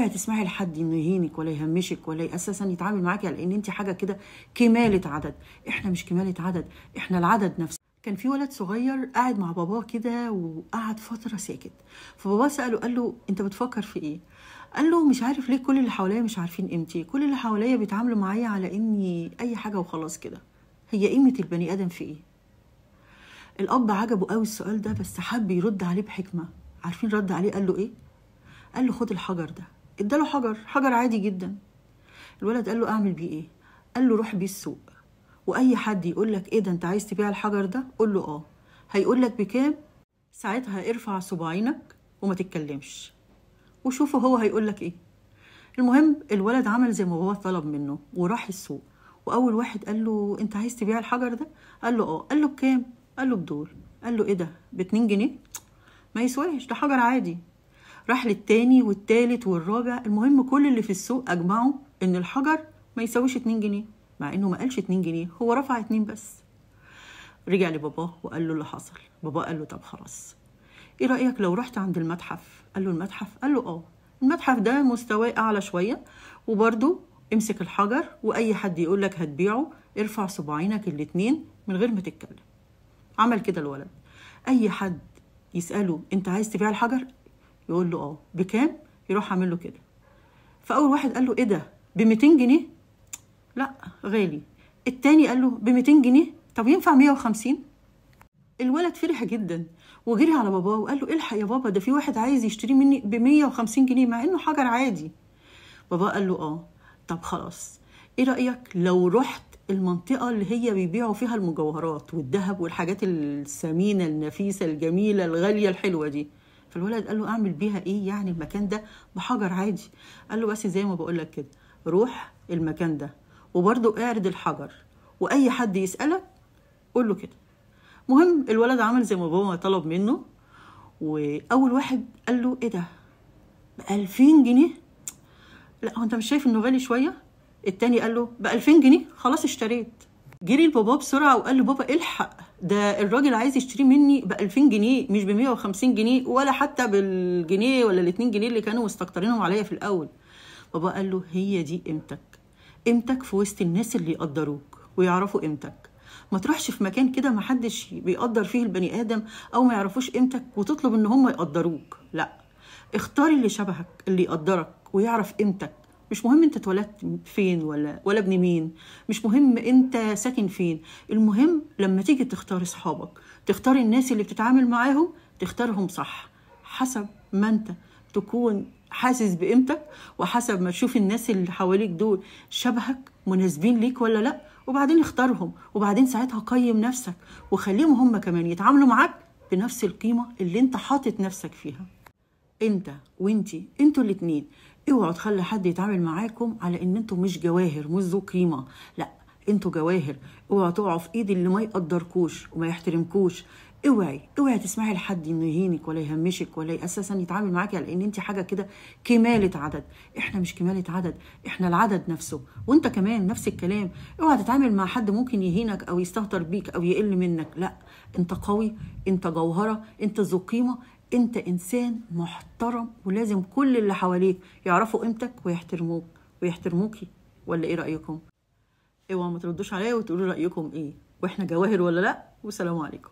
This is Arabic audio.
اوعي تسمعي لحد انه يهينك ولا يهمشك ولا اساسا يتعامل معاكي على ان انت حاجه كده كماله عدد. احنا مش كماله عدد، احنا العدد نفسه. كان في ولد صغير قاعد مع باباه كده وقعد فتره ساكت، فباباه ساله قال له انت بتفكر في ايه؟ قال له مش عارف ليه كل اللي حواليا مش عارفين قيمتي، كل اللي حواليا بيتعاملوا معايا على اني اي حاجه وخلاص كده. هي قيمه البني ادم في ايه؟ الاب عجبه قوي السؤال ده، بس حب يرد عليه بحكمه. عارفين رد عليه قال له ايه؟ قال له خد الحجر ده. اداله حجر عادي جدا. الولد قال له اعمل بيه ايه؟ قال له روح بيه السوق، واي حد يقول لك ايه ده انت عايز تبيع الحجر ده، قول له اه. هيقول لك بكام؟ ساعتها ارفع صباعينك وما تتكلمش وشوفه هو هيقول لك ايه. المهم الولد عمل زي ما بابا طلب منه وراح السوق، واول واحد قال له انت عايز تبيع الحجر ده؟ قال له اه. قال له بكام؟ قال له بدول. قال له ايه ده، ب2 جنيه؟ ما يسواش، ده حجر عادي. راح للتاني والتالت والرابع، المهم كل اللي في السوق اجمعوا ان الحجر ما يساويش 2 جنيه، مع انه ما قالش 2 جنيه، هو رفع 2 بس. رجع لباباه وقال له اللي حصل. باباه قال له طب خلاص، ايه رأيك لو رحت عند المتحف؟ قال له المتحف؟ قال له اه. المتحف ده مستواه اعلى شوية، وبرده امسك الحجر واي حد يقول لك هتبيعه ارفع صباعينك الاتنين من غير ما تتكلم. عمل كده الولد. اي حد يسأله انت عايز تبيع الحجر؟ يقول له اه. بكام؟ يروح عامل له كده. فاول واحد قال له ايه ده، ب200 جنيه؟ لا غالي. التاني قال له ب200 جنيه؟ طب ينفع 150؟ الولد فرح جدا وجري على باباه وقال له الحق يا بابا، ده في واحد عايز يشتري مني ب150 جنيه مع انه حجر عادي. بابا قال له اه. طب خلاص، ايه رأيك لو رحت المنطقة اللي هي بيبيعوا فيها المجوهرات والذهب والحاجات الثمينة النفيسة الجميلة الغالية الحلوة دي؟ فالولد قال له اعمل بيها ايه يعني، المكان ده بحجر عادي. قال له بس زي ما بقول لك كده، روح المكان ده وبرضه اعرض الحجر، واي حد يسألك قول له كده. مهم الولد عمل زي ما بابا طلب منه، واول واحد قال له ايه ده، ب2000 جنيه؟ لا هو انت مش شايف انه غالي شويه؟ التاني قال له ب2000 جنيه خلاص اشتريت. جري لباباه بسرعه وقال له بابا الحق، ده الراجل عايز يشتري مني ب2000 جنيه مش ب150 جنيه ولا حتى بالجنيه ولا ال2 جنيه اللي كانوا مستكترينهم عليا في الاول. بابا قال له هي دي قيمتك، قيمتك في وسط الناس اللي يقدروك ويعرفوا قيمتك. ما تروحش في مكان كده ما حدش بيقدر فيه البني ادم او ما يعرفوش قيمتك وتطلب ان هم يقدروك، لا. اختار اللي شبهك اللي يقدرك ويعرف قيمتك. مش مهم انت اتولدت فين ولا ابن مين، مش مهم انت ساكن فين. المهم لما تيجي تختار اصحابك، تختار الناس اللي بتتعامل معاهم، تختارهم صح حسب ما انت تكون حاسس بقيمتك، وحسب ما تشوف الناس اللي حواليك دول شبهك مناسبين ليك ولا لا، وبعدين اختارهم، وبعدين ساعتها قيم نفسك وخليهم هم كمان يتعاملوا معاك بنفس القيمة اللي انت حاطط نفسك فيها. انت وانتي، انتوا الاتنين اوعوا تخلي حد يتعامل معاكم على ان انتوا مش جواهر مش ذو قيمة، لا انتوا جواهر. اوعوا تقعوا في ايد اللي ما يقدركوش وما يحترمكوش. اوعي تسمعي لحد انه يهينك ولا يهمشك ولا اساسا يتعامل معاكي على ان انت حاجه كده كماله عدد. احنا مش كماله عدد، احنا العدد نفسه. وانت كمان نفس الكلام. اوعى تتعامل مع حد ممكن يهينك او يستهتر بيك او يقل منك، لا. انت قوي، انت جوهره، انت ذو قيمه، انت انسان محترم، ولازم كل اللي حواليك يعرفوا قيمتك ويحترموك ويحترموكي. ولا ايه رايكم؟ اوعوا ما تردوش عليا وتقولوا رايكم ايه، واحنا جواهر ولا لا. والسلام عليكم.